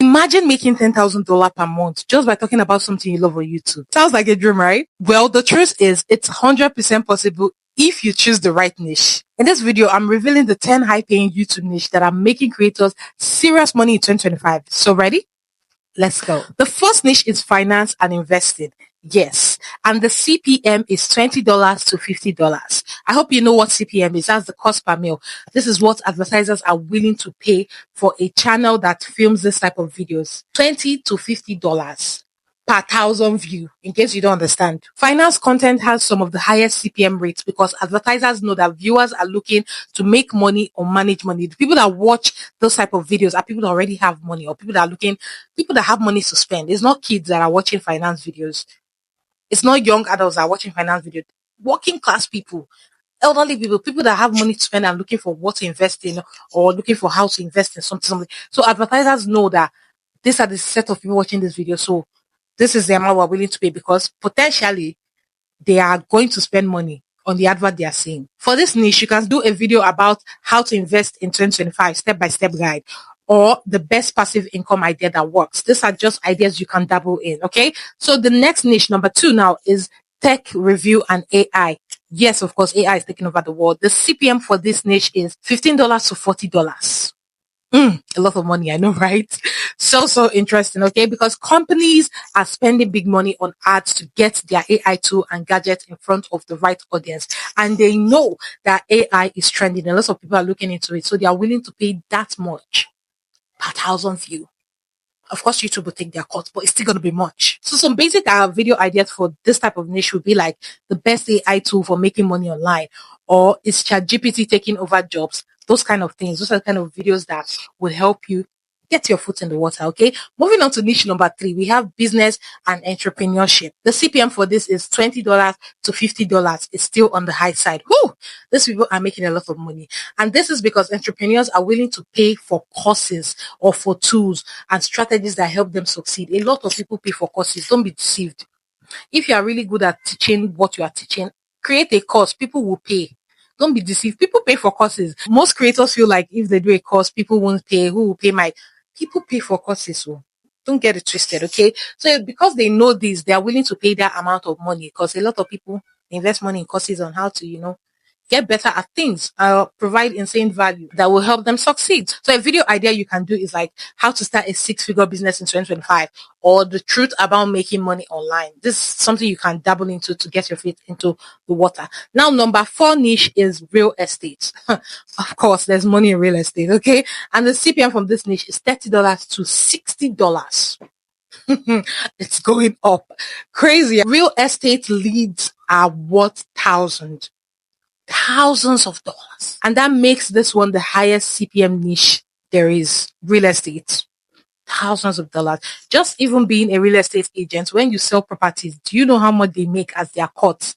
Imagine making $10,000 per month just by talking about something you love on YouTube. Sounds like a dream, right? Well, the truth is it's 100% possible if you choose the right niche. In this video, I'm revealing the 10 high-paying YouTube niche that are making creators serious money in 2025. So ready? Let's go. The first niche is finance and investing. Yes. And the CPM is $20 to $50. I hope you know what CPM is. That's the cost per mil. This is what advertisers are willing to pay for a channel that films this type of videos. $20 to $50 per 1,000 view, in case you don't understand. Finance content has some of the highest CPM rates because advertisers know that viewers are looking to make money or manage money. The people that watch those type of videos are people that already have money or people that have money to spend. It's not kids that are watching finance videos. It's not young adults that are watching finance videos. Working class people, elderly people, people that have money to spend and looking for what to invest in or looking for how to invest in something. So advertisers know that these are the set of people watching this video. So this is the amount we're willing to pay because potentially they are going to spend money on the advert they are seeing. For this niche, you can do a video about how to invest in 2025, step-by-step guide, or the best passive income idea that works. These are just ideas you can dabble in, okay? So the next niche, number 2 now, is tech review and AI. Yes, of course, AI is taking over the world. The CPM for this niche is $15 to $40. A lot of money, I know, right? So interesting, okay? Because companies are spending big money on ads to get their AI tool and gadgets in front of the right audience. And they know that AI is trending. A lot of people are looking into it. So they are willing to pay that much per 1,000 view. Of course, YouTube will take their cut, but it's still going to be much. So some basic video ideas for this type of niche would be like the best AI tool for making money online, or is ChatGPT taking over jobs? Those kind of things. Those are the kind of videos that will help you get your foot in the water, okay? Moving on to niche number 3, we have business and entrepreneurship. The CPM for this is $20 to $50. It's still on the high side. Whoo! These people are making a lot of money. And this is because entrepreneurs are willing to pay for courses or for tools and strategies that help them succeed. A lot of people pay for courses. Don't be deceived. If you are really good at teaching what you are teaching, create a course. People will pay. Don't be deceived. People pay for courses. Most creators feel like if they do a course, people won't pay. Who will pay people pay for courses. So don't get it twisted, okay? So because they know this, they are willing to pay that amount of money because a lot of people invest money in courses on how to, get better at things, provide insane value that will help them succeed. So a video idea you can do is like how to start a 6-figure business in 2025 or the truth about making money online. This is something you can dabble into to get your feet into the water. Now, number 4 niche is real estate. Of course, there's money in real estate, okay? And the CPM from this niche is $30 to $60. It's going up. Crazy. Real estate leads are worth thousands of dollars. And that makes this one the highest CPM niche there is. Real estate. Thousands of dollars. Just even being a real estate agent, when you sell properties, do you know how much they make as their cut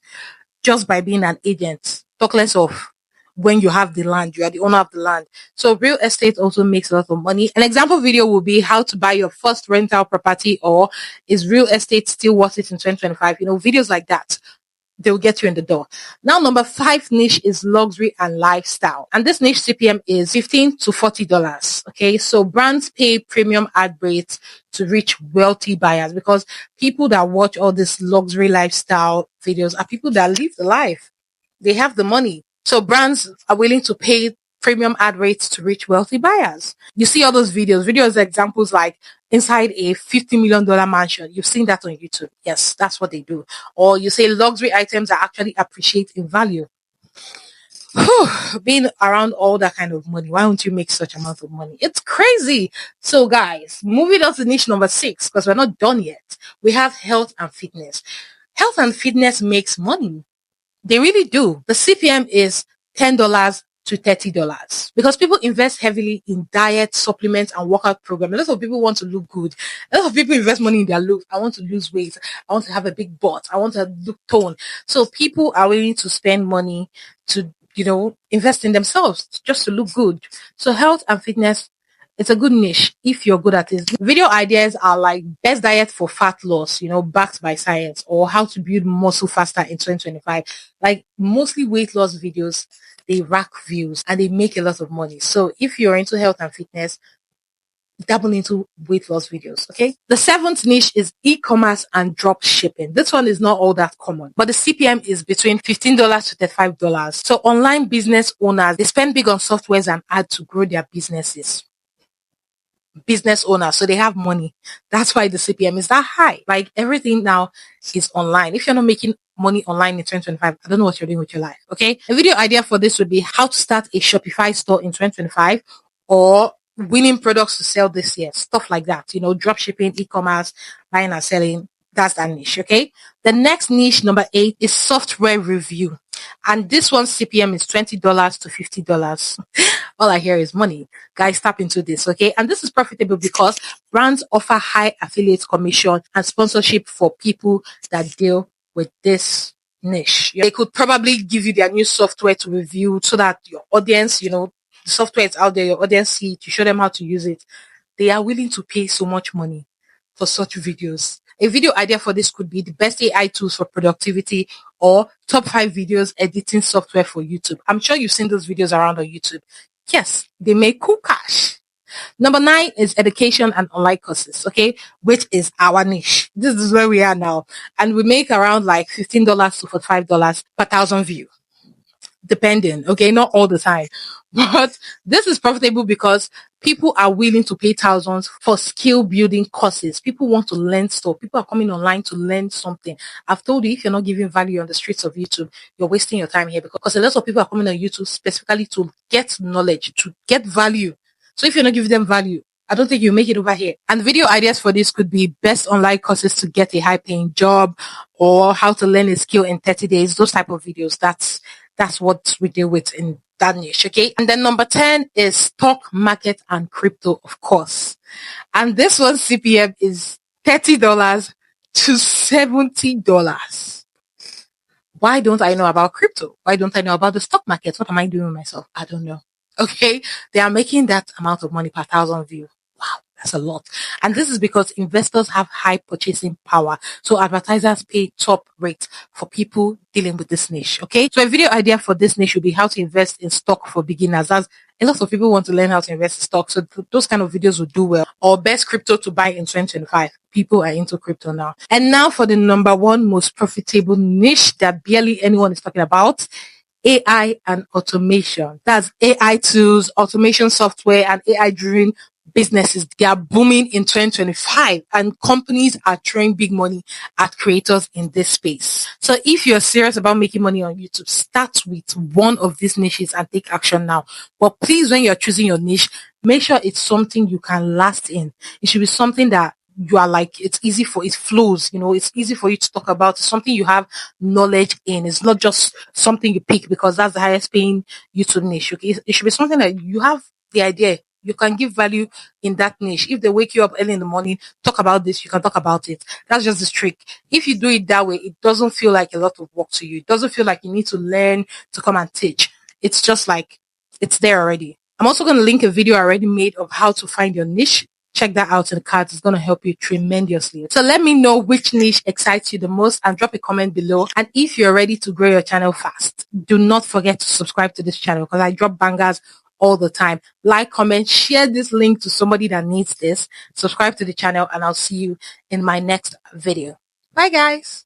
just by being an agent? Talk less of when you have the land, you are the owner of the land. So real estate also makes a lot of money. An example video will be how to buy your first rental property, or is real estate still worth it in 2025? Videos like that. They'll get you in the door. Now, number 5 niche is luxury and lifestyle. And this niche CPM is $15 to $40. Okay. So brands pay premium ad rates to reach wealthy buyers because people that watch all this luxury lifestyle videos are people that live the life. They have the money. So brands are willing to pay premium ad rates to reach wealthy buyers. You see all those videos examples like inside a $50 million mansion. You've seen that on YouTube. Yes, that's what they do. Or you say luxury items are actually appreciate in value. Being around all that kind of money, why don't you make such amount of money? It's crazy. So guys, moving on to niche number 6, because we're not done yet. We have health and fitness. Health and fitness makes money. They really do. The CPM is $10 to $30 because people invest heavily in diet, supplements, and workout programs. A lot of people want to look good. A lot of people invest money in their looks. I want to lose weight. I want to have a big butt. I want to look toned. So people are willing to spend money to, invest in themselves just to look good. So health and fitness, it's a good niche if you're good at it. Video ideas are like best diet for fat loss, backed by science, or how to build muscle faster in 2025. Like mostly weight loss videos, they rack views and they make a lot of money. So if you're into health and fitness, dabble into weight loss videos. Okay. The seventh niche is e-commerce and drop shipping. This one is not all that common, but the CPM is between $15 to $35. So online business owners, they spend big on softwares and ads to grow their businesses. Business owners, so they have money. That's why the CPM is that high. Like everything now is online. If you're not making money online in 2025, I don't know what you're doing with your life. Okay. A video idea for this would be how to start a Shopify store in 2025 or winning products to sell this year. Stuff like that. You know, drop shipping, e-commerce, buying and selling. That's that niche. Okay. The next niche, number 8, is software review. And this one's CPM is $20 to $50. All I hear is money. Guys, tap into this, okay? And this is profitable because brands offer high affiliate commission and sponsorship for people that deal with this niche. They could probably give you their new software to review so that your audience, you know, the software is out there, your audience see it, you show them how to use it. They are willing to pay so much money for such videos. A video idea for this could be the best AI tools for productivity or top 5 videos editing software for YouTube. I'm sure you've seen those videos around on YouTube. Yes, they make cool cash. Number 9 is education and online courses, okay, which is our niche. This is where we are now. And we make around like $15 to $45 per 1,000 view. Depending, okay, not all the time. But this is profitable because people are willing to pay thousands for skill building courses. People want to learn stuff. People are coming online to learn something. I've told you, if you're not giving value on the streets of YouTube, you're wasting your time here because a lot of people are coming on YouTube specifically to get knowledge, to get value. So if you're not giving them value, I don't think you make it over here. And video ideas for this could be best online courses to get a high paying job or how to learn a skill in 30 days. Those type of videos. That's what we deal with in that niche, okay? And then number 10 is stock market and crypto, of course. And this one's CPM is $30 to $70. Why don't I know about crypto? Why don't I know about the stock market? What am I doing with myself? I don't know. Okay. They are making that amount of money per 1,000 view. Wow. That's a lot. And this is because investors have high purchasing power. So advertisers pay top rate for people dealing with this niche. Okay. So a video idea for this niche would be how to invest in stock for beginners. As a lot of people want to learn how to invest in stock. So those kind of videos would do well. Or best crypto to buy in 2025. People are into crypto now. And now for the number 1 most profitable niche that barely anyone is talking about. AI and automation. That's AI tools, automation software, and AI driven businesses. They are booming in 2025 and companies are throwing big money at creators in this space. So if you're serious about making money on YouTube, start with one of these niches and take action now. But please, when you're choosing your niche, make sure it's something you can last in. It should be something that you are like, it's easy for, it flows, you know, it's easy for you to talk about. It's something you have knowledge in. It's not just something you pick because that's the highest paying YouTube niche. Okay? It should be something that you have the idea. You can give value in that niche. If they wake you up early in the morning, talk about this, you can talk about it. That's just the trick. If you do it that way, it doesn't feel like a lot of work to you. It doesn't feel like you need to learn to come and teach. It's just like, it's there already. I'm also going to link a video I already made of how to find your niche. Check that out in the cards. It's going to help you tremendously. So let me know which niche excites you the most and drop a comment below. And if you're ready to grow your channel fast, do not forget to subscribe to this channel because I drop bangers all the time. Like, comment, share this link to somebody that needs this. Subscribe to the channel and I'll see you in my next video. Bye guys.